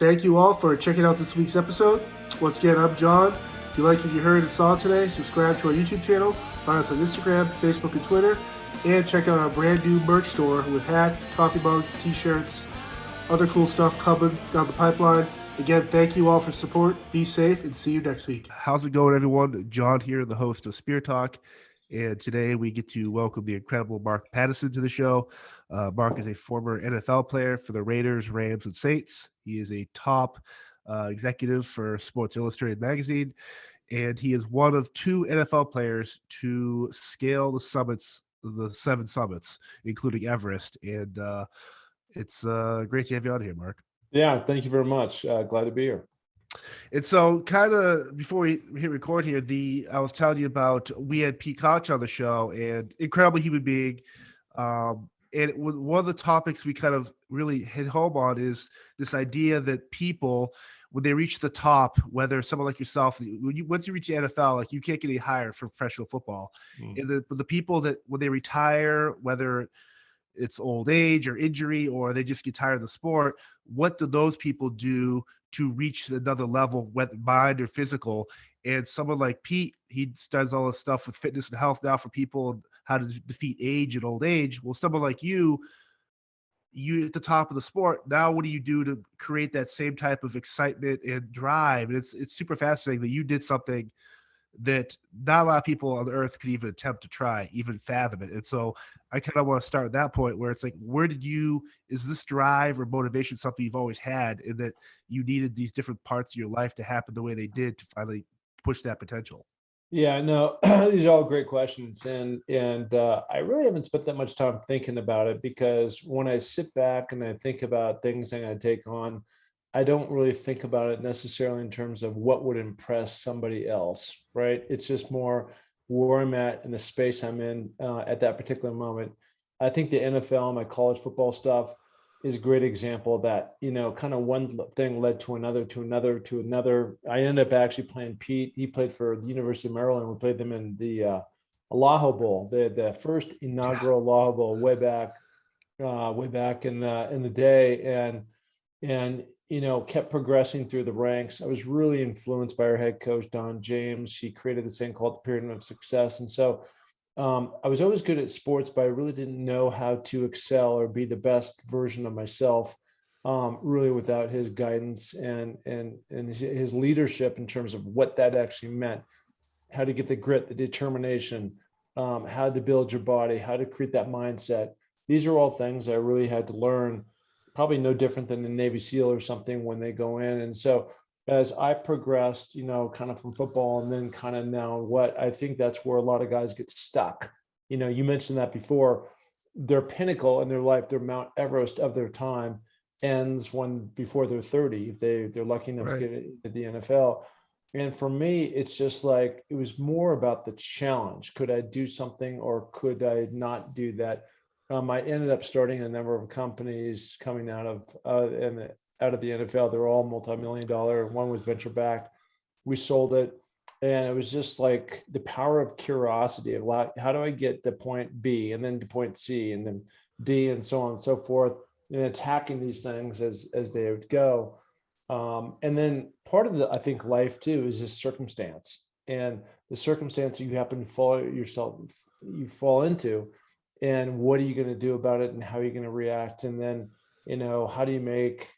Thank you all for checking out this week's episode. Once again, I'm John. If you like what you heard and saw today, subscribe to our YouTube channel, find us on Instagram, Facebook, and Twitter, and check out our brand new merch store with hats, coffee mugs, t-shirts, other cool stuff coming down the pipeline. Again, thank you all for support. Be safe and see you next week. How's it going, everyone? John here, the host of Spear Talk. And today we get to welcome the incredible Mark Pattison to the show. Mark is a former NFL player for the Raiders, Rams, and Saints. He is a top executive for Sports Illustrated magazine, and he is one of two NFL players to scale the 7 summits, including Everest. And it's great to have you on here, Mark. Yeah, thank you very much. Glad to be here. And so kind of before we hit record here, I was telling you about, we had Pete Koch on the show, and incredible human being. And one of the topics we kind of really hit home on is this idea that people, when they reach the top, whether someone like yourself, once you reach the NFL, like you can't get any higher for professional football. And the people that when they retire, whether it's old age or injury, or they just get tired of the sport, what do those people do to reach another level, whether mind or physical? And someone like Pete, he does all this stuff with fitness and health now for people, how to defeat age and old age. Well, someone like you at the top of the sport, now what do you do to create that same type of excitement and drive? And it's super fascinating that you did something that not a lot of people on earth could even attempt to try, even fathom it. And so I kind of want to start at that point where it's like, is this drive or motivation something you've always had, and that you needed these different parts of your life to happen the way they did to finally push that potential? Yeah, no, these are all great questions. And I really haven't spent that much time thinking about it, because when I sit back and I think about things I'm going to take on, I don't really think about it necessarily in terms of what would impress somebody else, right? It's just more where I'm at in the space I'm in at that particular moment. I think the NFL, my college football stuff, is a great example of that. Kind of one thing led to another, to another, to another. I ended up actually playing Pete. He played for the University of Maryland. We played them in the Alaho Bowl, the first inaugural Alaho Bowl way back in the day, and kept progressing through the ranks. I was really influenced by our head coach, Don James. He created this thing called the Pyramid of Success. And so I was always good at sports, but I really didn't know how to excel or be the best version of myself, really without his guidance and his leadership in terms of what that actually meant, how to get the grit, the determination, how to build your body, how to create that mindset. These are all things I really had to learn, probably no different than the Navy SEAL or something when they go in. And so as I progressed, kind of from football and then kind of now what, I think that's where a lot of guys get stuck. You mentioned that before. Their pinnacle in their life, their Mount Everest of their time, ends before they're 30. They're lucky enough to get into the NFL. And for me, it's just like, it was more about the challenge. Could I do something or could I not do that? I ended up starting a number of companies coming out of the NFL. They're all multi-million-dollar. One was venture backed. We sold it, and it was just like the power of curiosity of how do I get to point B and then to point C and then D and so on and so forth, and attacking these things as they would go. And then part of I think life too is just circumstance, and the circumstance you happen to fall into. And what are you going to do about it, and how are you going to react? And then, how do you make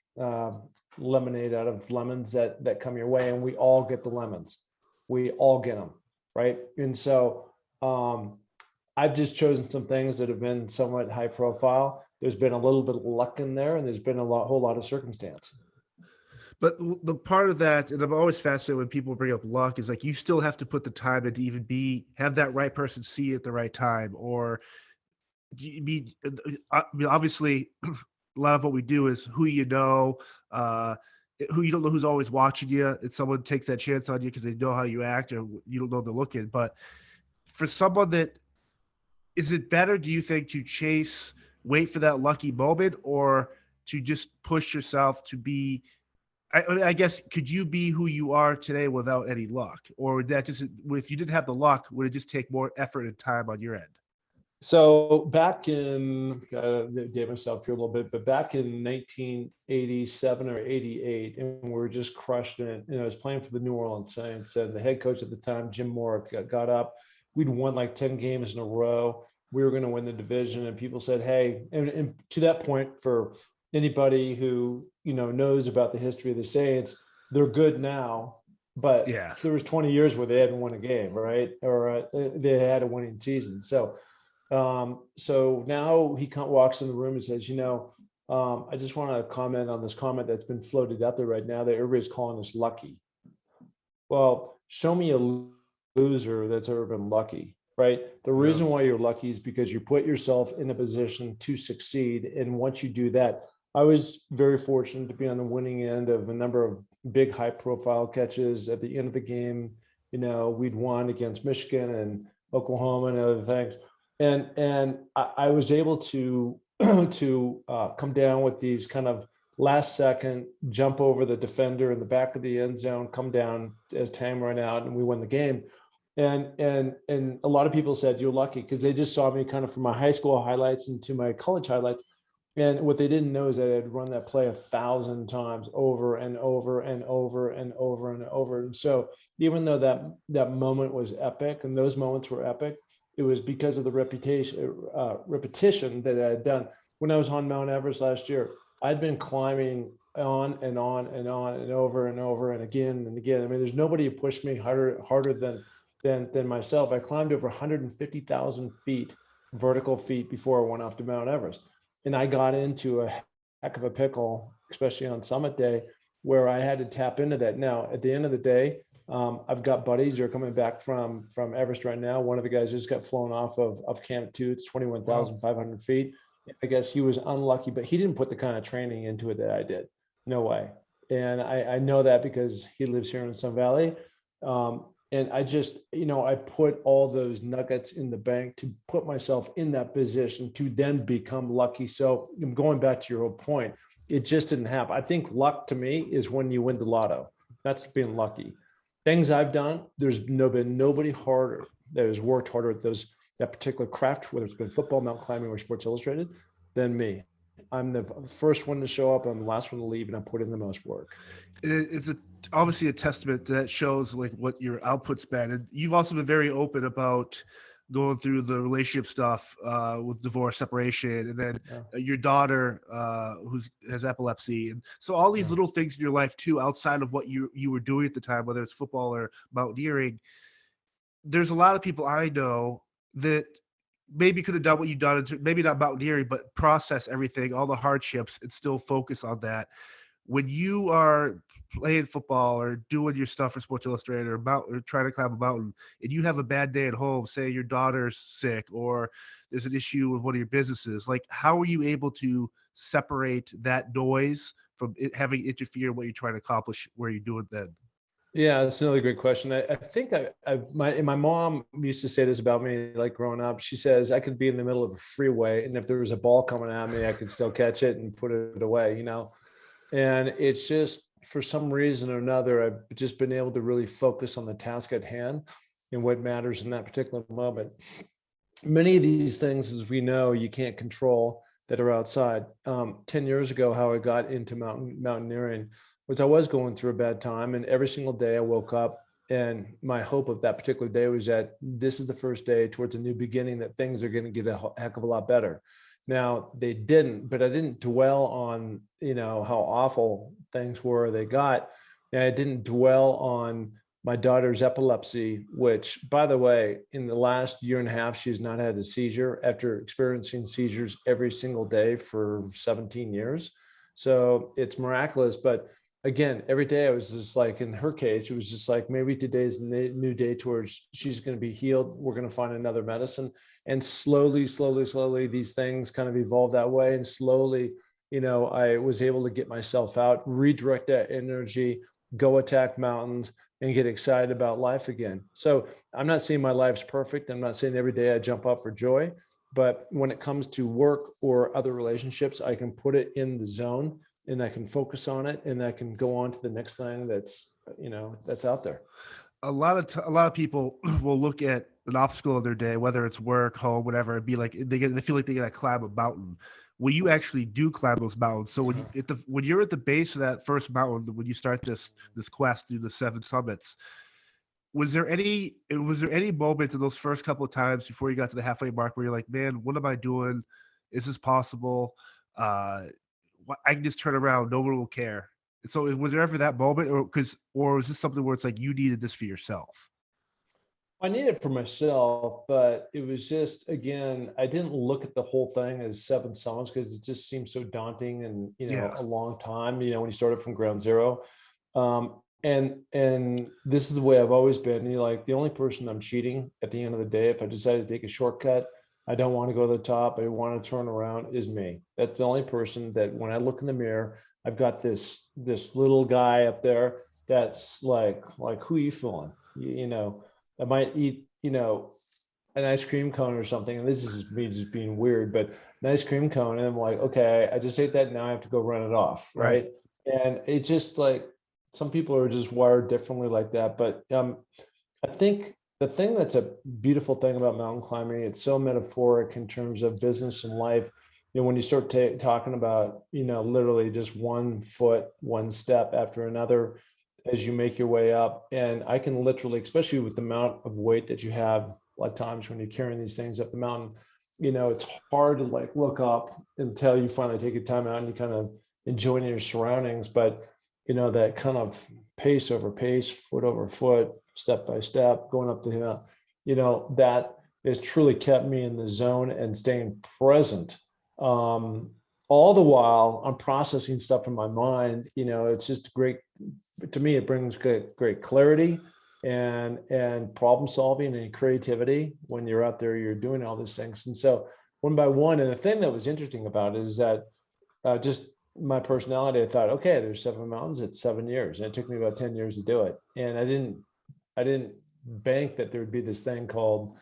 lemonade out of lemons that come your way? And we all get the lemons. We all get them, right? And so I've just chosen some things that have been somewhat high profile. There's been a little bit of luck in there, and there's been whole lot of circumstance. But the part of that, and I'm always fascinated when people bring up luck, is like you still have to put the time in to even have that right person see you at the right time, or obviously a lot of what we do is who you don't know who's always watching you, and someone takes that chance on you because they know how you act, or you don't know they're looking. But for someone is it better, do you think, to wait for that lucky moment, or to just push yourself to be, I guess, could you be who you are today without any luck? Or would that just, if you didn't have the luck, would it just take more effort and time on your end? So back in, date myself here a little bit, but back in 1987 or 88, and we were just crushing it. I was playing for the New Orleans Saints, and the head coach at the time, Jim Moore, got up. We'd won like 10 games in a row. We were going to win the division, and people said, "Hey," and to that point, for anybody who knows about the history of the Saints, they're good now. But Yeah. there was 20 years where they hadn't won a game, right? Or they had a winning season. So now he walks in the room and says, I just want to comment on this comment that's been floated out there right now that everybody's calling us lucky. Well, show me a loser that's ever been lucky, right? The reason why you're lucky is because you put yourself in a position to succeed. And once you do that, I was very fortunate to be on the winning end of a number of big high profile catches. At the end of the game, we'd won against Michigan and Oklahoma and other things. And I was able to come down with these kind of last second jump over the defender in the back of the end zone, come down as time ran out, and we won the game. And a lot of people said you're lucky because they just saw me kind of from my high school highlights into my college highlights. And what they didn't know is that I had run that play 1,000 times over and over and over and over and over. And so even though that moment was epic, and those moments were epic, it was because of the repetition that I had done. When I was on Mount Everest last year, I'd been climbing on and on and on and over and over and again and again. I mean, there's nobody who pushed me harder than myself. I climbed over 150,000 feet, vertical feet, before I went off to Mount Everest. And I got into a heck of a pickle, especially on summit day, where I had to tap into that. Now, at the end of the day, I've got buddies who are coming back from Everest right now. One of the guys just got flown off of Camp 2. It's 21,500 feet. I guess he was unlucky, but he didn't put the kind of training into it that I did. No way. And I know that because he lives here in Sun Valley. And I just, I put all those nuggets in the bank to put myself in that position to then become lucky. So I'm going back to your whole point. It just didn't happen. I think luck to me is when you win the lotto. That's being lucky. Things I've done, there's been nobody harder that has worked harder at that particular craft, whether it's been football, mountain climbing, or Sports Illustrated, than me. I'm the first one to show up. I'm the last one to leave, and I put in the most work. It's obviously a testament that shows like what your output's been. And you've also been very open about going through the relationship stuff with divorce, separation, and then your daughter who has epilepsy. And so all these little things in your life too, outside of what you were doing at the time, whether it's football or mountaineering, there's a lot of people I know that maybe could have done what you've done, maybe not mountaineering, but process everything, all the hardships, and still focus on that. When you are playing football or doing your stuff for Sports Illustrated or trying to climb a mountain, and you have a bad day at home, say your daughter's sick or there's an issue with one of your businesses, like how are you able to separate that noise from it having interfered in what you're trying to accomplish where you're doing then? Yeah, that's another great question. I think my mom used to say this about me, like growing up. She says I could be in the middle of a freeway, and if there was a ball coming at me, I could still catch it and put it away, And it's just, for some reason or another, I've just been able to really focus on the task at hand and what matters in that particular moment. Many of these things, as we know, you can't control that are outside. 10 years ago, how I got into mountaineering was I was going through a bad time, and every single day I woke up, and my hope of that particular day was that this is the first day towards a new beginning, that things are going to get a heck of a lot better. Now, they didn't, but I didn't dwell on, how awful things were they got. And I didn't dwell on my daughter's epilepsy, which, by the way, in the last year and a half, she's not had a seizure after experiencing seizures every single day for 17 years. So it's miraculous. But again, every day I was just like, in her case, it was just like, maybe today's the new day towards she's going to be healed. We're going to find another medicine. And slowly, these things kind of evolved that way. And slowly, I was able to get myself out, redirect that energy, go attack mountains, and get excited about life again. So I'm not saying my life's perfect. I'm not saying every day I jump up for joy. But when it comes to work or other relationships, I can put it in the zone, and I can focus on it, and I can go on to the next thing that's out there. A lot of people will look at an obstacle in their day, whether it's work, home, whatever, it'd be like they feel like they gotta climb a mountain. When you actually do climb those mountains, so when you're at the base of that first mountain, when you start this quest through the 7 summits, was there any moment in those first couple of times before you got to the halfway mark where you're like, man, what am I doing? Is this possible? I can just turn around, no one will care. So was there ever that moment, or was this something where it's like you needed this for yourself? I need it for myself, but it was just, again, I didn't look at the whole thing as 7 songs because it just seems so daunting and, Yeah. a long time, when you started from ground zero. And this is the way I've always been. Like the only person I'm cheating at the end of the day, if I decide to take a shortcut, I don't want to go to the top, I want to turn around, is me. That's the only person that when I look in the mirror, I've got this little guy up there that's like who are you fooling? I might eat, an ice cream cone or something. And this is me just being weird, but an ice cream cone. And I'm like, okay, I just ate that. Now I have to go run it off. Right. And it's just like, some people are just wired differently like that. But I think the thing that's a beautiful thing about mountain climbing, it's so metaphoric in terms of business and life. When you start talking about, literally just 1 foot, 1 step after another, as you make your way up. And I can literally, especially with the amount of weight that you have, a lot of times when you're carrying these things up the mountain, it's hard to like look up until you finally take a time out and you kind of enjoying your surroundings. But, that kind of pace over pace, foot over foot, step by step, going up the hill, that has truly kept me in the zone and staying present. All the while I'm processing stuff in my mind, it's just great. To me, it brings great clarity and problem solving and creativity when you're out there, you're doing all these things. And so one by one, and the thing that was interesting about it is that just my personality, I thought, okay, there's 7 mountains, it's 7 years. And it took me about 10 years to do it. And I didn't bank that there would be this thing called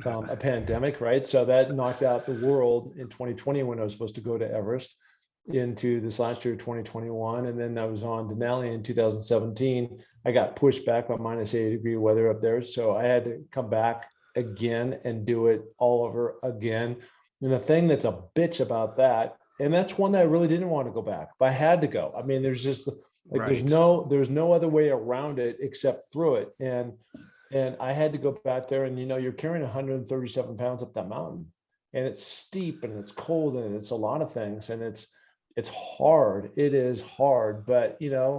a pandemic, right? So that knocked out the world in 2020 when I was supposed to go to Everest, into this last year, 2021. And then I was on Denali in 2017. I got pushed back by -80-degree weather up there. So I had to come back again and do it all over again. And the thing that's a bitch about that, and that's one that I really didn't want to go back, but I had to go. I mean, there's just like, there's no other way around it except through it. And I had to go back there, and you're carrying 137 pounds up that mountain, and it's steep and it's cold and it's a lot of things, and it's hard. It is hard, but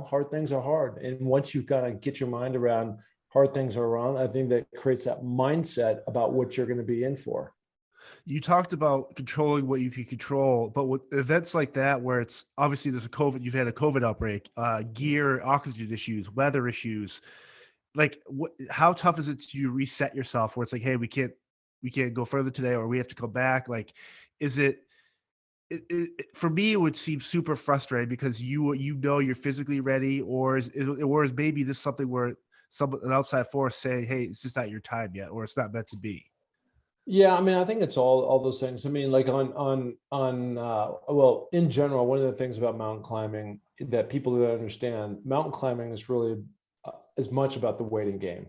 hard things are hard. And once you've got to get your mind around hard things are around, I think that creates that mindset about what you're going to be in for. You talked about controlling what you can control, but with events like that, where it's obviously you've had a COVID outbreak, gear, oxygen issues, weather issues, like how tough is it to reset yourself where it's like, hey, we can't go further today, or we have to come back? Like, is it for me, it would seem super frustrating because you're physically ready, or is maybe this something where an outside force saying, hey, it's just not your time yet, or it's not meant to be? Yeah, I mean, I think it's all those things. I mean, like well, in general, one of the things about mountain climbing that people don't understand, mountain climbing is really as much about the waiting game,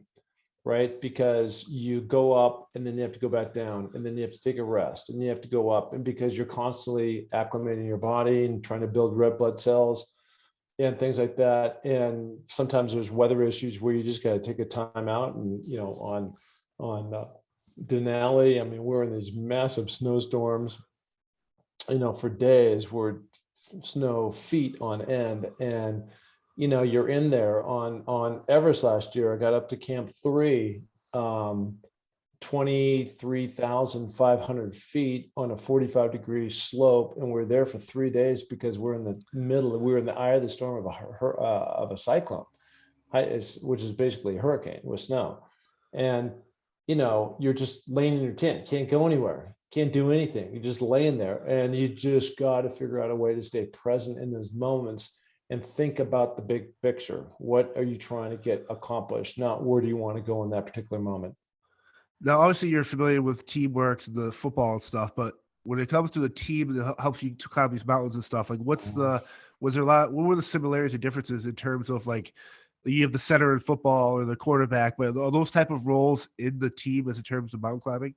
right? Because you go up and then you have to go back down, and then you have to take a rest, and you have to go up, and because you're constantly acclimating your body and trying to build red blood cells and things like that. And sometimes there's weather issues where you just got to take a time out. And on Denali, I mean, we're in these massive snowstorms, for days, where snow feet on end. And you're in there on Everest last year. I got up to Camp 3, 23,500 feet on a 45-degree slope, and we're there for 3 days because we're in the eye of the storm of a cyclone, which is basically a hurricane with snow. And you're just laying in your tent, can't go anywhere, can't do anything. You're just laying there, and you just got to figure out a way to stay present in those moments and think about the big picture. What are you trying to get accomplished? Not where do you want to go in that particular moment. Now, obviously, you're familiar with teamwork, the football and stuff, but when it comes to a team that helps you to climb these mountains and stuff, like what were the similarities and differences in terms of like you have the center in football or the quarterback, but are those type of roles in the team as in terms of mountain climbing?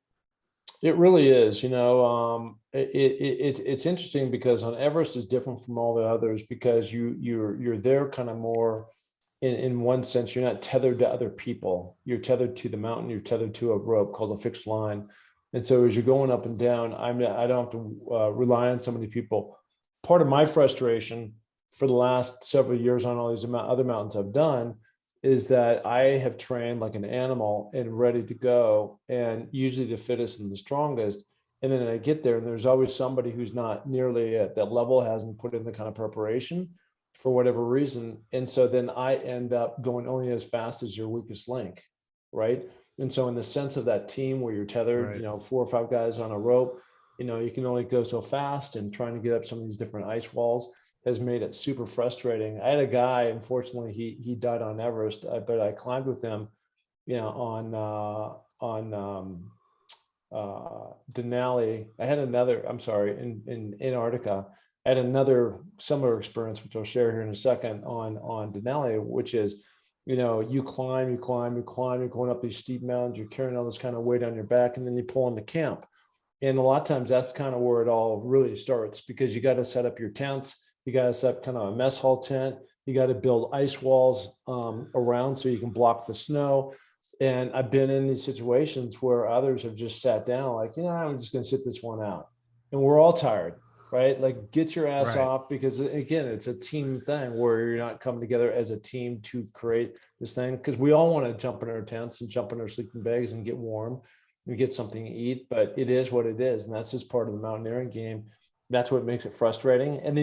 It really is. It's interesting because on Everest is different from all the others because you're there kind of more in one sense. You're not tethered to other people. You're tethered to the mountain. You're tethered to a rope called a fixed line. And so as you're going up and down, I don't have to rely on so many people. Part of my frustration for the last several years on all these other mountains I've done is that I have trained like an animal and ready to go, and usually the fittest and the strongest. And then I get there and there's always somebody who's not nearly at that level, hasn't put in the kind of preparation for whatever reason. And so then I end up going only as fast as your weakest link, right? And so in the sense of that team where you're tethered, Right. 4 or 5 guys on a rope, you can only go so fast, and trying to get up some of these different ice walls has made it super frustrating. I had a guy, unfortunately, he died on Everest, but I climbed with him, on Denali. I had another, I'm sorry, in Antarctica. I had another similar experience, which I'll share here in a second on Denali, which is, you climb, you're going up these steep mountains, you're carrying all this kind of weight on your back, and then you pull into camp. And a lot of times that's kind of where it all really starts, because you got to set up your tents. You got to set up kind of a mess hall tent. You got to build ice walls around so you can block the snow. And I've been in these situations where others have just sat down like, I'm just going to sit this one out. And we're all tired, right? Like, get your ass Right. off, because again, it's a team thing where you're not coming together as a team to create this thing. Because we all want to jump in our tents and jump in our sleeping bags and get warm and get something to eat, but it is what it is. And that's just part of the mountaineering game. That's what makes it frustrating. And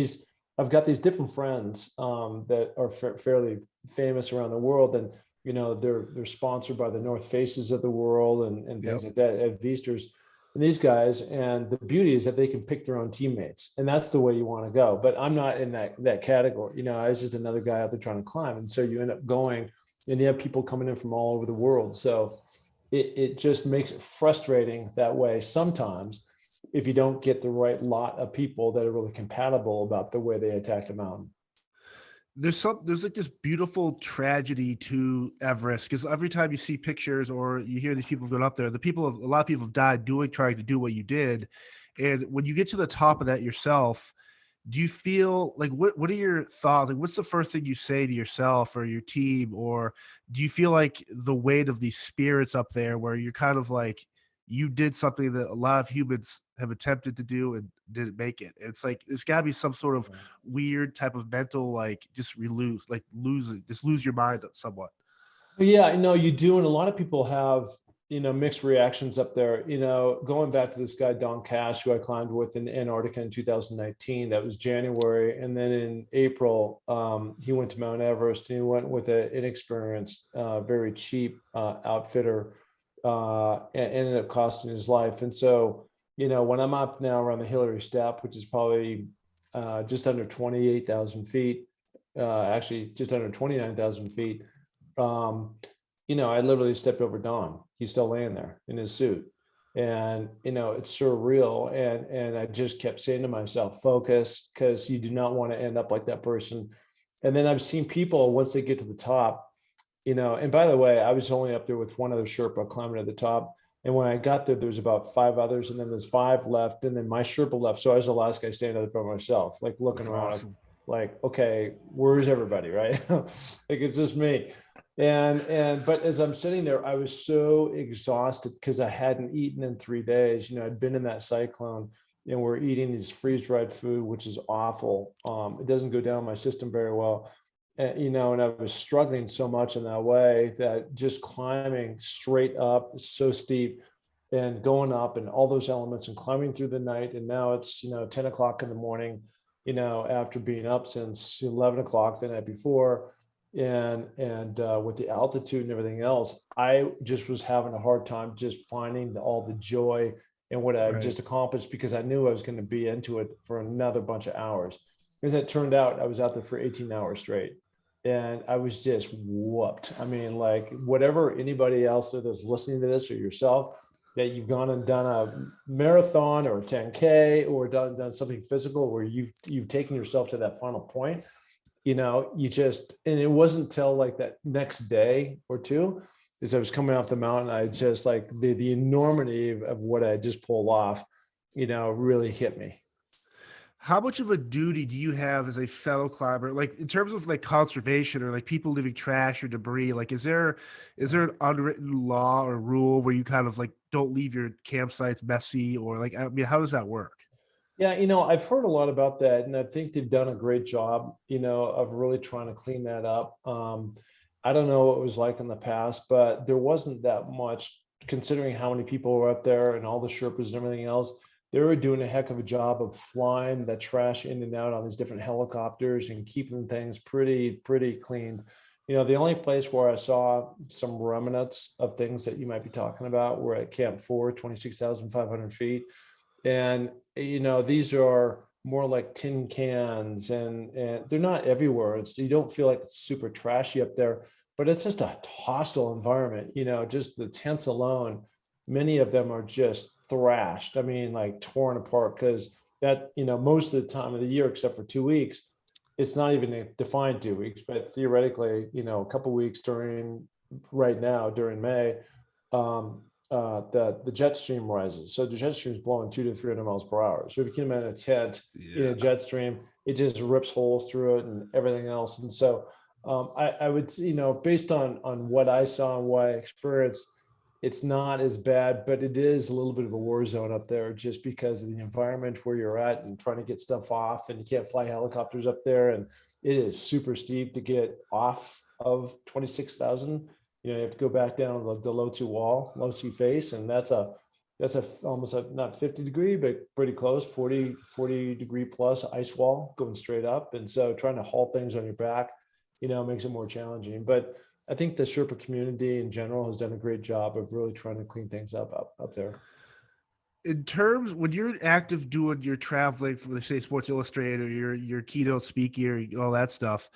I've got these different friends that are fairly famous around the world, and they're sponsored by the North Faces of the world and things like that at Veasters. And these guys, and the beauty is that they can pick their own teammates, and that's the way you want to go. But I'm not in that category. I was just another guy out there trying to climb, and so you end up going, and you have people coming in from all over the world. So it just makes it frustrating that way sometimes, if you don't get the right lot of people that are really compatible about the way they attack the mountain. There's like this beautiful tragedy to Everest, because every time you see pictures or you hear these people going up there, a lot of people have died trying to do what you did. And when you get to the top of that yourself, do you feel like, what are your thoughts? Like, what's the first thing you say to yourself or your team? Or do you feel like the weight of these spirits up there, where you're kind of like, you did something that a lot of humans have attempted to do and didn't make it? It's like, there's gotta be some sort of weird type of mental, like, just lose your mind somewhat. Yeah, you do. And a lot of people have, mixed reactions up there. Going back to this guy, Don Cash, who I climbed with in Antarctica in 2019, that was January. And then in April, he went to Mount Everest, and he went with an inexperienced, very cheap outfitter, and ended up costing his life. And so, when I'm up now around the Hillary Step, which is probably just under 28,000 feet, actually just under 29,000 feet, I literally stepped over Don. He's still laying there in his suit. And, it's surreal. And I just kept saying to myself, focus, because you do not want to end up like that person. And then I've seen people, once they get to the top, and by the way, I was only up there with one other Sherpa climbing at the top. And when I got there was about 5 others, and then there's 5 left, and then my Sherpa left. So I was the last guy standing there by myself, like looking That's around, awesome. like, okay, where's everybody? Right. Like, it's just me. But as I'm sitting there, I was so exhausted because I hadn't eaten in 3 days. I'd been in that cyclone, and we're eating these freeze-dried food, which is awful. It doesn't go down my system very well. And I was struggling so much in that way, that just climbing straight up is so steep, and going up and all those elements and climbing through the night. And now it's, 10 o'clock in the morning, after being up since 11 o'clock the night before. And with the altitude and everything else, I just was having a hard time just finding all the joy in what I just accomplished, because I knew I was going to be into it for another bunch of hours. As it turned out, I was out there for 18 hours straight, and I was just whooped. I mean, like, whatever anybody else that's listening to this, or yourself, that you've gone and done a marathon or a 10K or done something physical where you've taken yourself to that final point, and it wasn't till like that next day or two, as I was coming off the mountain, I just like the enormity of what I just pulled off, really hit me. How much of a duty do you have as a fellow climber, like in terms of like conservation or like people leaving trash or debris? Like, is there an unwritten law or rule where you kind of like don't leave your campsites messy, or like, I mean, how does that work? Yeah, I've heard a lot about that, and I think they've done a great job, of really trying to clean that up. I don't know what it was like in the past, but there wasn't that much, considering how many people were up there and all the Sherpas and everything else. They were doing a heck of a job of flying that trash in and out on these different helicopters and keeping things pretty clean. The only place where I saw some remnants of things that you might be talking about were at Camp 4, 26,500 feet. And these are more like tin cans, and they're not everywhere. You don't feel like it's super trashy up there, but it's just a hostile environment. Just the tents alone, many of them are just thrashed. I mean, like torn apart, because that, most of the time of the year, except for 2 weeks, it's not even a defined 2 weeks, but theoretically, a couple weeks right now during May, the jet stream rises. So the jet stream is blowing 200 to 300 miles per hour. So if you can imagine a tent in a jet stream, it just rips holes through it and everything else. And so I would, based on what I saw and what I experienced, it's not as bad, but it is a little bit of a war zone up there, just because of the environment where you're at and trying to get stuff off, and you can't fly helicopters up there, and it is super steep to get off of 26,000. You have to go back down the low-sea face, and that's almost not 50 degree, but pretty close, 40 degree plus ice wall going straight up. And so trying to haul things on your back, makes it more challenging. But I think the Sherpa community in general has done a great job of really trying to clean things up there. In terms, when you're active doing your traveling for, say, Sports Illustrated, or your keynote speaker, all that stuff,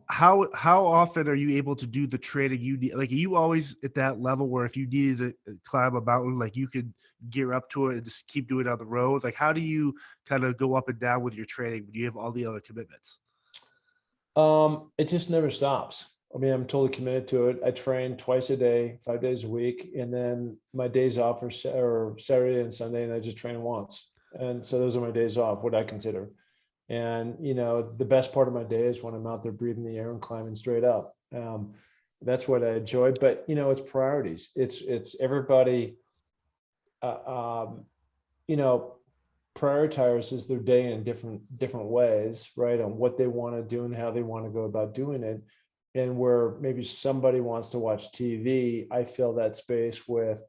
how often are you able to do the training you need? Like, are you always at that level where if you needed to climb a mountain, like you could gear up to it and just keep doing it on the road? Like, how do you kind of go up and down with your training when you have all the other commitments? It just never stops. I mean, I'm totally committed to it. I train twice a day, 5 days a week, and then my days off are Saturday and Sunday, and I just train once. And so those are my days off, what I consider. And the best part of my day is when I'm out there breathing the air and climbing straight up. That's what I enjoy. But it's priorities. It's everybody. Prioritizes their day in different ways, right? On what they want to do and how they want to go about doing it. And where maybe somebody wants to watch TV, I fill that space with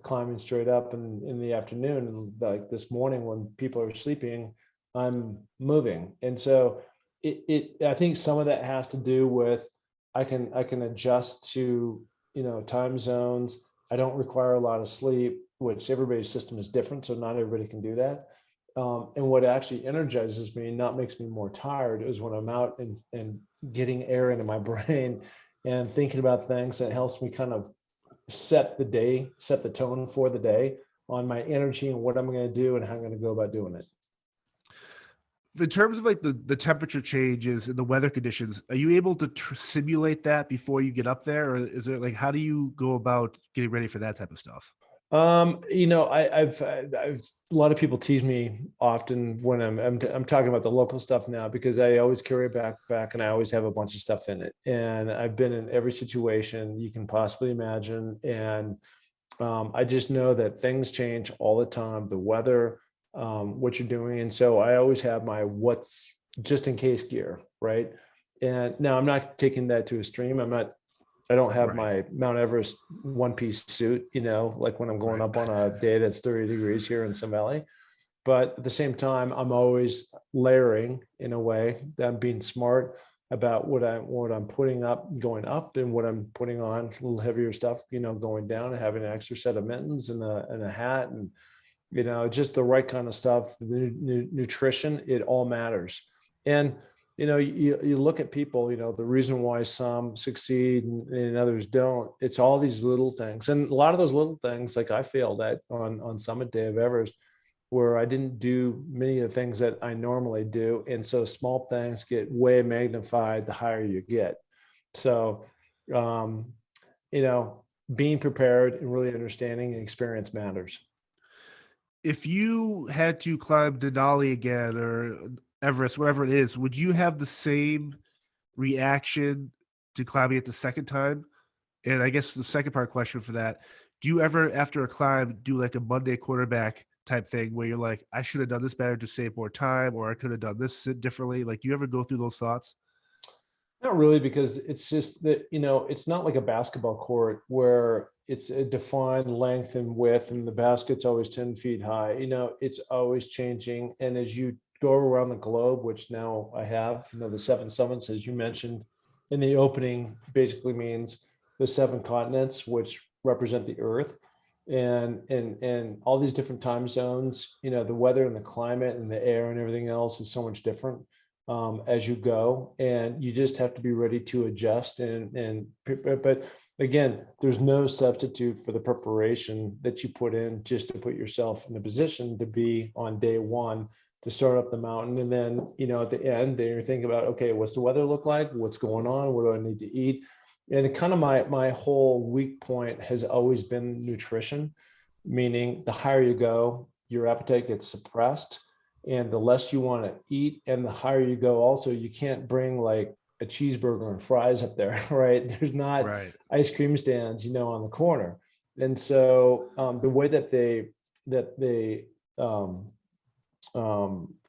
climbing straight up in the afternoon. And like this morning when people are sleeping, I'm moving. And so I think some of that has to do with I can adjust to time zones. I don't require a lot of sleep, which everybody's system is different, so not everybody can do that. And what actually energizes me, not makes me more tired, is when I'm out and getting air into my brain and thinking about things. That helps me kind of set the tone for the day on my energy and what I'm going to do and how I'm going to go about doing it. In terms of like the temperature changes and the weather conditions, are you able to simulate that before you get up there, or is there, like, how do you go about getting ready for that type of stuff? I've a lot of people tease me often when I'm talking about the local stuff now, because I always carry a backpack and I always have a bunch of stuff in it, and I've been in every situation you can possibly imagine, and I just know that things change all the time, the weather, what you're doing, and so I always have my what's just in case gear, right? And now I'm not taking that to a extreme. I don't have my Mount Everest one-piece suit, like when I'm going up on a day that's 30 degrees here in Sun Valley. But at the same time, I'm always layering in a way that I'm being smart about what I'm putting up, going up, and what I'm putting on, a little heavier stuff, going down, and having an extra set of mittens and a hat, and just the right kind of stuff. The nutrition, it all matters. And you look at people, the reason why some succeed and others don't, it's all these little things. And a lot of those little things, like I failed at on summit day of Everest, where I didn't do many of the things that I normally do. And so small things get way magnified the higher you get. So, you know, being prepared and really understanding and experience matters. If you had to climb Denali again or Everest, whatever it is, would you have the same reaction to climbing it the second time? And I guess the second part question for that, do you ever, after a climb, do like a Monday quarterback type thing where you're like, I should have done this better to save more time, or I could have done this differently? Like, do you ever go through those thoughts? Not really, because it's just that, you know, it's not like a basketball court where it's a defined length and width and the basket's always 10 feet high. You know, it's always changing. And as you go around the globe, which now I have, you know, the seven summits, as you mentioned in the opening, basically means the seven continents, which represent the earth. And all these different time zones, you know, the weather and the climate and the air and everything else is so much different as you go, and you just have to be ready to adjust. But again, there's no substitute for the preparation that you put in just to put yourself in a position to be on day one to start up the mountain. And then, you know, at the end, then you're thinking about, okay, what's the weather look like? What's going on? What do I need to eat? And kind of my whole weak point has always been nutrition, meaning the higher you go, your appetite gets suppressed and the less you want to eat. And the higher you go, also, you can't bring like a cheeseburger and fries up there, right? There's not Right. ice cream stands, you know, on the corner. And so the way that they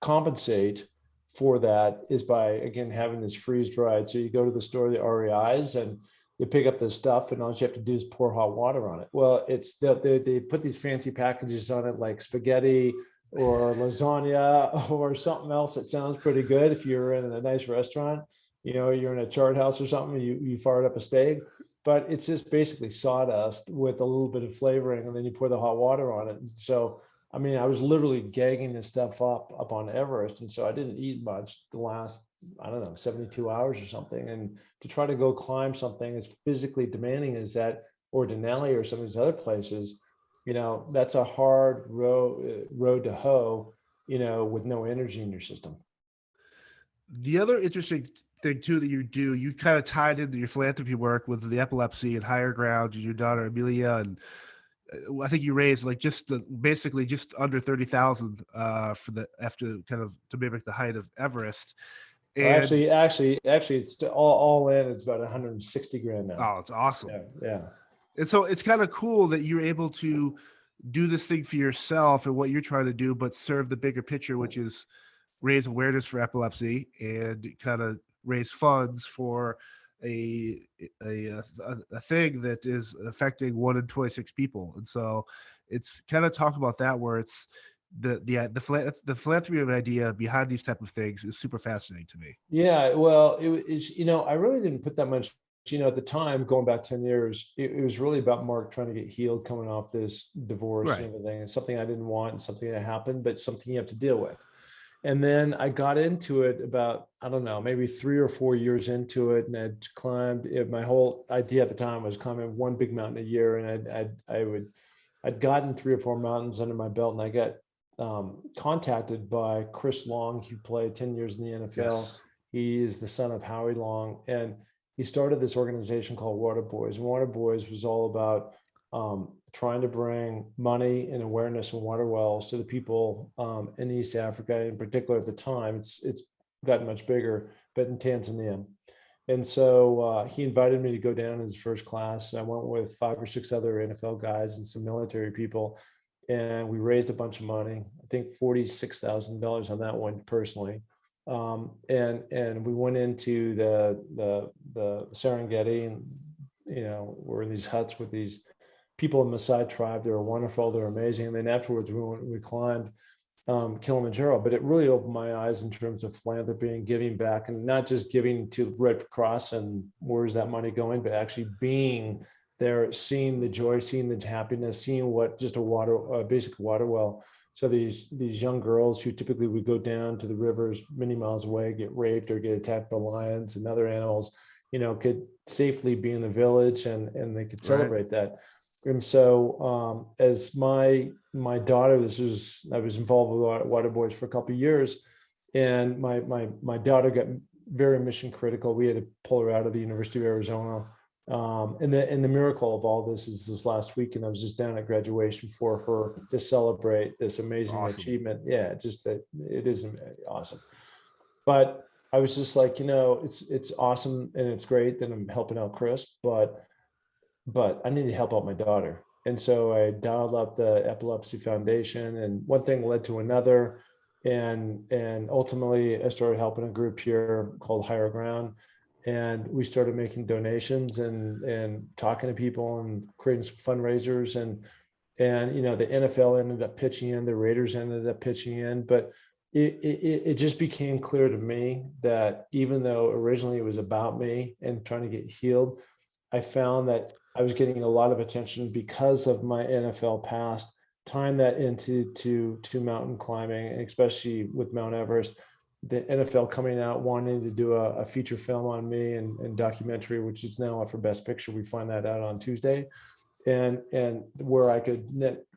compensate for that is by, again, having this freeze dried. So you go to the store, the REIs, and you pick up the stuff, and all you have to do is pour hot water on it. Well, it's they put these fancy packages on it, like spaghetti or lasagna or something else that sounds pretty good. If you're in a nice restaurant, you know, you're in a chart house or something, you fired up a steak, but it's just basically sawdust with a little bit of flavoring, and then you pour the hot water on it. So I mean, I was literally gagging this stuff up on Everest. And so I didn't eat much the last, I don't know, 72 hours or something. And to try to go climb something as physically demanding as that, or Denali or some of these other places, you know, that's a hard road to hoe, you know, with no energy in your system. The other interesting thing too that you do, you kind of tied into your philanthropy work with the epilepsy and Higher Ground and your daughter Amelia, and I think you raised like basically just under 30,000 for the after kind of to mimic the height of Everest. Well, And actually, it's all in. It's about 160 grand now. oh, it's awesome. Yeah. And so it's kind of cool that you're able to do this thing for yourself and what you're trying to do, but serve the bigger picture, which is raise awareness for epilepsy and kind of raise funds for a thing that is affecting 1 in 26 people. And so it's kind of talk about that, where it's the philanthropy idea behind these type of things is super fascinating to me. Yeah, well, it is, you know, I really didn't put that much, you know, at the time, going back 10 years, it was really about Mark trying to get healed coming off this divorce Right. and everything. It's something I didn't want and something that happened, but something you have to deal with. And then I got into it about, I don't know, maybe 3 or 4 years into it. And I'd climbed it. My whole idea at the time was climbing one big mountain a year. And I'd gotten 3 or 4 mountains under my belt. And I got contacted by Chris Long, who played 10 years in the NFL. Yes. He is the son of Howie Long. And he started this organization called Water Boys. And Water Boys was all about trying to bring money and awareness in water wells to the people in East Africa, in particular at the time. It's gotten much bigger, but in Tanzania. And so he invited me to go down in his first class. And I went with 5 or 6 other NFL guys and some military people. And we raised a bunch of money, I think $46,000 on that one personally. And we went into the Serengeti, and, you know, we're in these huts with these people in the Maasai tribe. They were wonderful. They were amazing. And then afterwards we climbed Kilimanjaro, but it really opened my eyes in terms of philanthropy and giving back, and not just giving to the Red Cross and where's that money going, but actually being there, seeing the joy, seeing the happiness, seeing what just a basic water well. So these young girls who typically would go down to the rivers many miles away, get raped or get attacked by lions and other animals, you know, could safely be in the village and they could celebrate that. And so as my daughter, I was involved with Water Boys for a couple of years, and my daughter got very mission critical. We had to pull her out of the University of Arizona. And the miracle of all this is this last week, and I was just down at graduation for her to celebrate this amazing achievement. Yeah, just that it is awesome. But I was just like, it's awesome and it's great that I'm helping out Chris, but I need to help out my daughter. And so I dialed up the Epilepsy Foundation, and one thing led to another. And ultimately I started helping a group here called Higher Ground. And we started making donations and talking to people and creating some fundraisers. And the NFL ended up pitching in, the Raiders ended up pitching in, but it just became clear to me that even though originally it was about me and trying to get healed, I found that I was getting a lot of attention because of my NFL past, tying that into mountain climbing, and especially with Mount Everest, the NFL coming out wanting to do a feature film on me and documentary, which is now up for Best Picture. We find that out on Tuesday, and where I could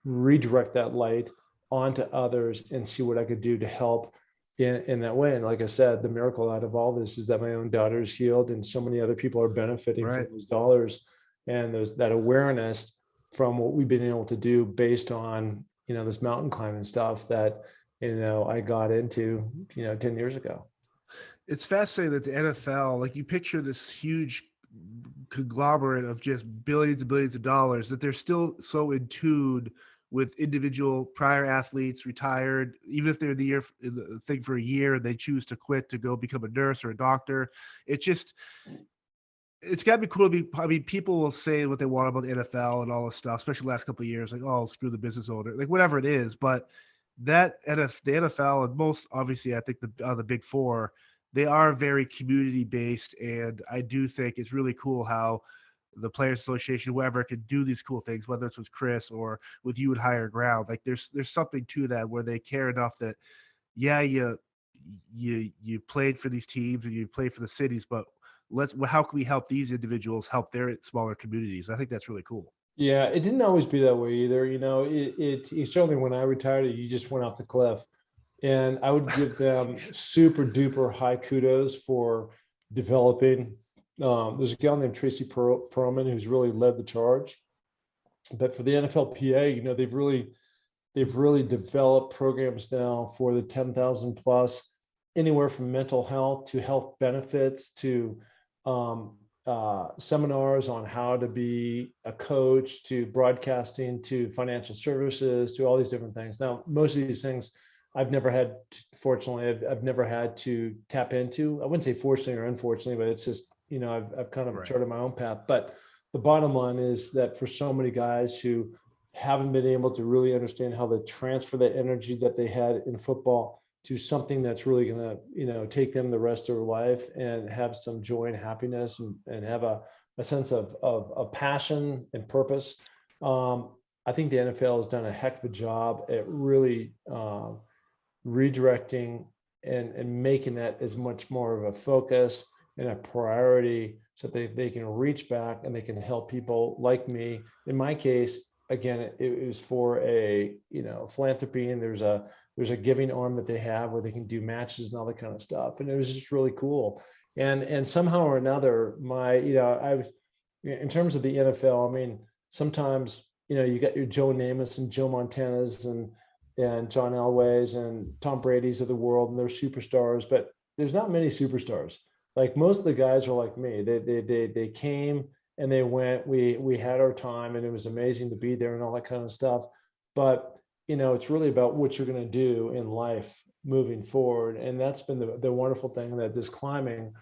redirect that light onto others and see what I could do to help in that way. And like I said, the miracle out of all this is that my own daughter is healed, and so many other people are benefiting from those dollars. And there's that awareness from what we've been able to do based on, this mountain climbing stuff that, I got into, 10 years ago. It's fascinating that the NFL, like you picture this huge conglomerate of just billions and billions of dollars, that they're still so in tune with individual prior athletes, retired, even if they're the thing for a year and they choose to quit to go become a nurse or a doctor. It's got to be cool to be. I mean, people will say what they want about the NFL and all this stuff, especially the last couple of years, like, oh, screw the business owner, like whatever it is. But the NFL and most, obviously, I think the big four, they are very community based, and I do think it's really cool how the Players Association, whoever, can do these cool things, whether it's with Chris or with you at Higher Ground. Like there's something to that where they care enough that, yeah, you played for these teams and you played for the cities, but how can we help these individuals help their smaller communities? I think that's really cool. Yeah, it didn't always be that way either. It certainly, when I retired, you just went off the cliff, and I would give them super duper high kudos for developing. There's a gal named Tracy Perlman who's really led the charge, but for the NFLPA, they've really developed programs now for the 10,000 plus, anywhere from mental health to health benefits to seminars on how to be a coach, to broadcasting, to financial services, to all these different things. Now, most of these things I've never had, fortunately, I've never had to tap into. I wouldn't say fortunately or unfortunately, but it's just, I've kind of charted my own path. But the bottom line is that for so many guys who haven't been able to really understand how to transfer the energy that they had in football to something that's really going to, take them the rest of their life and have some joy and happiness and have a sense of passion and purpose. I think the NFL has done a heck of a job at really redirecting and making that as much more of a focus and a priority so that they can reach back and they can help people like me. In my case, again, it was for a, philanthropy, and there's a giving arm that they have where they can do matches and all that kind of stuff. And it was just really cool. And somehow or another, I was, in terms of the NFL, I mean, sometimes, you got your Joe Namath and Joe Montanas and John Elways and Tom Brady's of the world, and they're superstars, but there's not many superstars. Like most of the guys are like me. They came and they went. We had our time, and it was amazing to be there and all that kind of stuff. But it's really about what you're going to do in life moving forward, and that's been the wonderful thing, that this climbing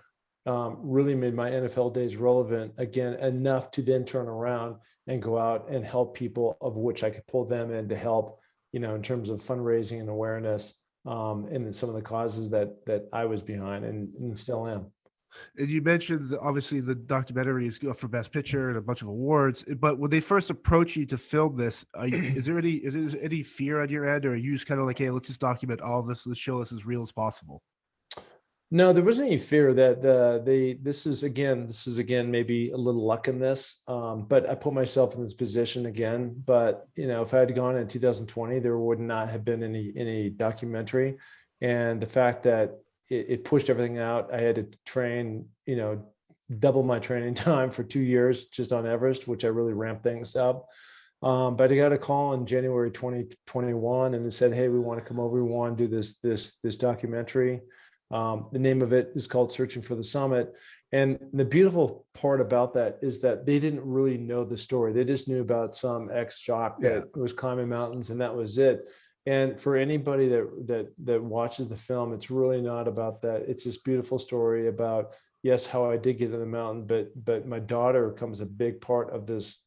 really made my NFL days relevant again enough to then turn around and go out and help people, of which I could pull them in to help, in terms of fundraising and awareness, and some of the causes that I was behind and still am. And you mentioned, obviously, the documentary is up for Best Picture and a bunch of awards. But when they first approach you to film this, is there any fear on your end, or are you just kind of like, hey, let's just document all of this, let's show us as real as possible? No, there wasn't any fear that this is again maybe a little luck in this, but I put myself in this position again. But if I had gone in 2020, there would not have been any documentary, and the fact that it pushed everything out. I had to train, double my training time for 2 years just on Everest, which I really ramped things up. But I got a call in January 2021, and they said, "Hey, we want to come over. We want to do this documentary." The name of it is called Searching for the Summit. And the beautiful part about that is that they didn't really know the story. They just knew about some ex-jock that was climbing mountains, and that was it. And for anybody that watches the film, it's really not about that. It's this beautiful story about, yes, how I did get in the mountain, but my daughter becomes a big part of this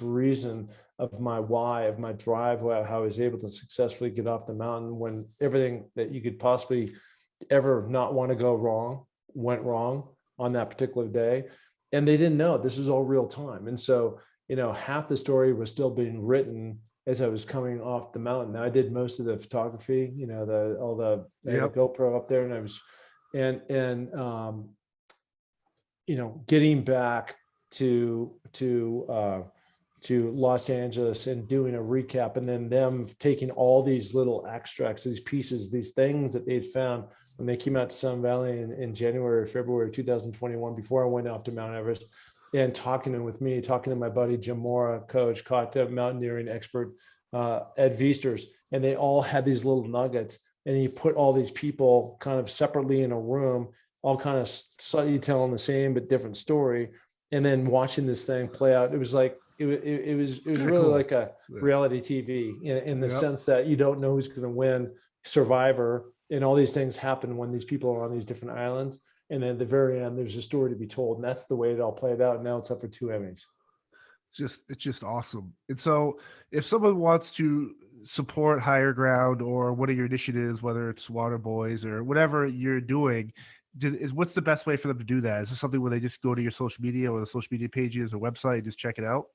reason of my why, of my drive, how I was able to successfully get off the mountain when everything that you could possibly ever not want to go wrong went wrong on that particular day. And they didn't know this was all real time. And so, half the story was still being written as I was coming off the mountain. Now I did most of the photography, all the GoPro up there, and I was, getting back to Los Angeles and doing a recap, and then them taking all these little extracts, these pieces, these things that they'd found when they came out to Sun Valley in January or February 2021, before I went off to Mount Everest, and talking to my buddy Jim Mora, coach, mountaineering expert, Ed Viesters, and they all had these little nuggets. And he put all these people kind of separately in a room, all kind of slightly telling the same but different story, and then watching this thing play out. It was like it was really cool. Like a reality TV in the sense that you don't know who's going to win Survivor, and all these things happen when these people are on these different islands. And then at the very end, there's a story to be told, and that's the way it all played out. And now it's up for 2 Emmys. It's just awesome. And so, if someone wants to support Higher Ground or one of your initiatives, whether it's Water Boys or whatever you're doing, what's the best way for them to do that? Is this something where they just go to your social media or the social media pages or website and just check it out?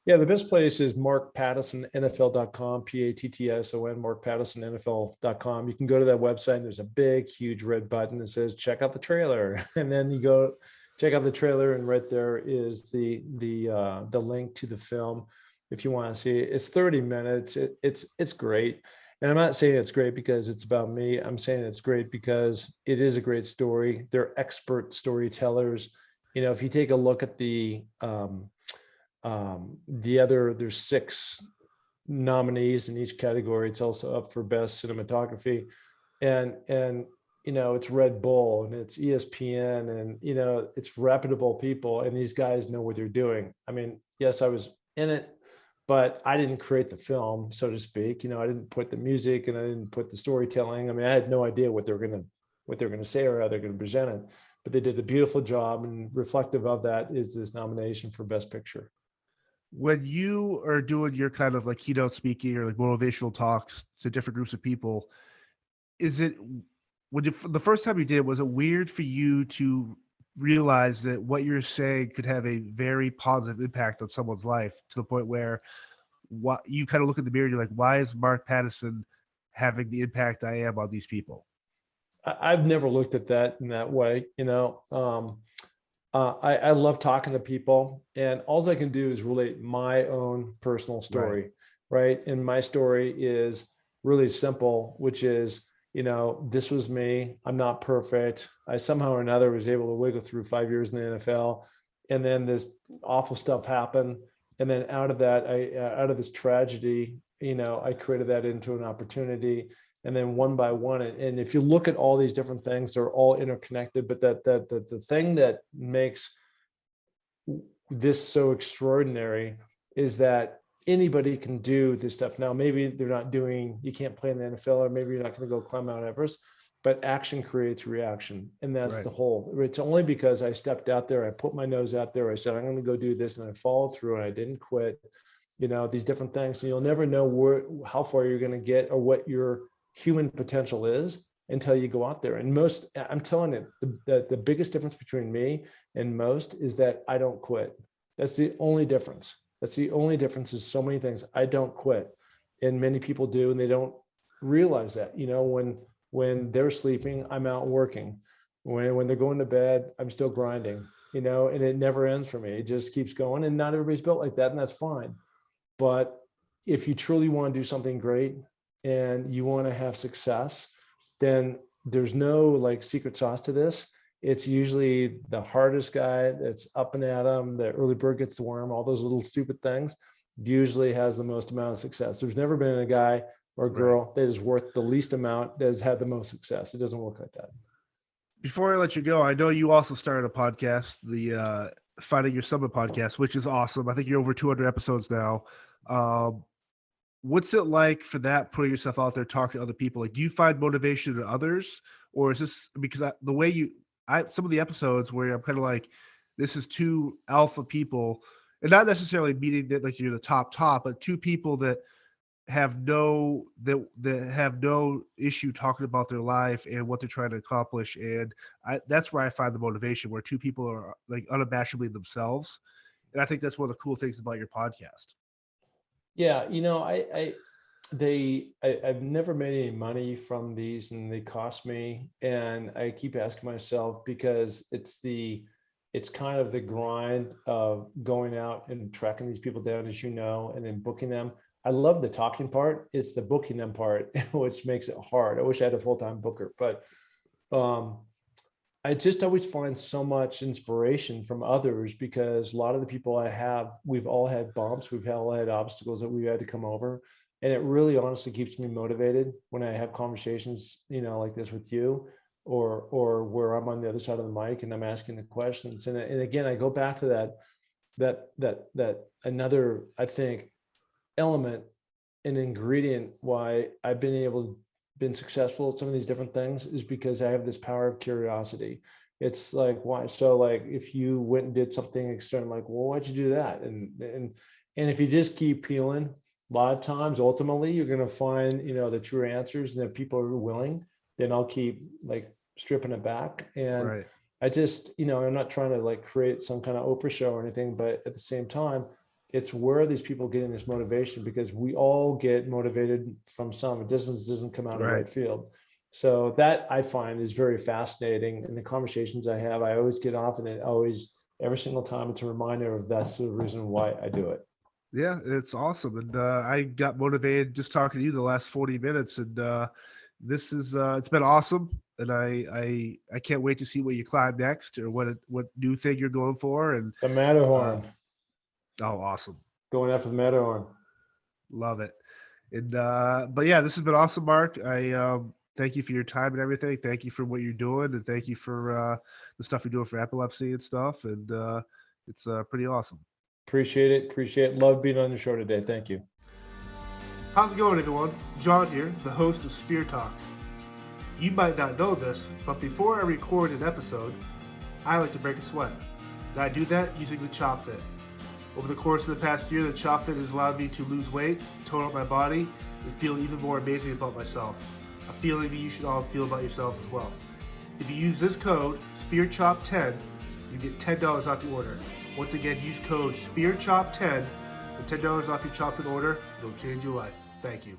Yeah, the best place is Mark Pattison, NFL.com, Patson, Mark Pattison, NFL.com. You can go to that website, and there's a big, huge red button that says, check out the trailer. And then you go check out the trailer, and right there is the link to the film if you want to see it. It's 30 minutes. It's great. And I'm not saying it's great because it's about me. I'm saying it's great because it is a great story. They're expert storytellers. If you take a look at there's 6 nominees in each category. It's also up for best cinematography, and it's Red Bull and it's ESPN, and it's reputable people, and these guys know what they're doing. I mean, yes, I was in it, but I didn't create the film, so to speak. I didn't put the music and I didn't put the storytelling. I mean, I had no idea what they're going to say or how they're going to present it, but they did a beautiful job, and reflective of that is this nomination for Best Picture. When you are doing your kind of like keynote speaking or like motivational talks to different groups of people, the first time you did it, was it weird for you to realize that what you're saying could have a very positive impact on someone's life, to the point where you kind of look in the mirror and you're like, why is Mark Pattison having the impact I am on these people? I've never looked at that in that way. I love talking to people, and all I can do is relate my own personal story, right? And my story is really simple, which is, this was me. I'm not perfect. I somehow or another was able to wiggle through 5 years in the NFL, and then this awful stuff happened. And then out of that, out of this tragedy, I created that into an opportunity. And then one by one, and if you look at all these different things, they're all interconnected. But the thing that makes this so extraordinary is that anybody can do this stuff. Now, maybe you can't play in the NFL, or maybe you're not going to go climb Mount Everest, but action creates reaction. And that's the whole. It's only because I stepped out there, I put my nose out there, I said, I'm going to go do this, and I followed through, and I didn't quit. These different things. And you'll never know how far you're going to get or what your human potential is until you go out there. And I'm telling you, the biggest difference between me and most is that I don't quit. That's the only difference. Is so many things. I don't quit, and many people do, and they don't realize that. When When they're sleeping, I'm out working. When they're going to bed, I'm still grinding, and it never ends for me. It just keeps going, and not everybody's built like that, and that's fine. But if you truly want to do something great and you want to have success, then there's no like secret sauce to this. It's usually the hardest guy that's up and at 'em, the early bird gets the worm, all those little stupid things usually has the most amount of success. There's never been a guy or a girl that is worth the least amount that has had the most success. It doesn't work like that. Before I let you go, I know you also started a podcast, the Finding Your Summit podcast, which is awesome. I think you're over 200 episodes now. What's it like for that, putting yourself out there, talking to other people? Like, do you find motivation in others, or is this because the way some of the episodes where I'm kind of like, this is two alpha people, and not necessarily meaning that like you're the top, but two people that have no issue talking about their life and what they're trying to accomplish, and that's where I find the motivation, where two people are like unabashedly themselves, and I think that's one of the cool things about your podcast. Yeah, I've never made any money from these, and they cost me, and I keep asking myself, because it's kind of the grind of going out and tracking these people down, as and then booking them. I love the talking part. It's the booking them part, which makes it hard. I wish I had a full-time booker, but I just always find so much inspiration from others, because a lot of the people I have, we've all had bumps, we've all had obstacles that we've had to come over. And it really honestly keeps me motivated when I have conversations, like this with you, or where I'm on the other side of the mic and I'm asking the questions. And again, I go back to that another, I think, element, an ingredient why I've been successful at some of these different things, is because I have this power of curiosity. It's like, why? So like, if you went and did something external, like, well, why'd you do that? And if you just keep peeling, a lot of times, ultimately, you're going to find, the true answers. And if people are willing, then I'll keep like stripping it back. And I just, I'm not trying to like create some kind of Oprah show or anything, but at the same time, it's where are these people getting this motivation? Because we all get motivated from some. It doesn't come out of right field. So that I find is very fascinating. And the conversations I have, I always get off, and every single time it's a reminder of that's the reason why I do it. Yeah, it's awesome. And I got motivated just talking to you the last 40 minutes. And this is it's been awesome. And I can't wait to see what you climb next, or what new thing you're going for. And the Matterhorn. Oh, awesome. Going after the Matterhorn. Love it. And but yeah, this has been awesome, Mark. I thank you for your time and everything. Thank you for what you're doing, and thank you for the stuff you're doing for epilepsy and stuff. And it's pretty awesome. Appreciate it. Love being on the show today. Thank you. How's it going, everyone? John here, the host of Spear Talk. You might not know this, but before I record an episode, I like to break a sweat. And I do that using the Chop Fit. Over the course of the past year, the Chop Fit has allowed me to lose weight, tone up my body, and feel even more amazing about myself. A feeling that you should all feel about yourself as well. If you use this code, SpearChop10, you get $10 off your order. Once again, use code SpearChop10 for $10 off your Chop Fit order. It'll change your life. Thank you.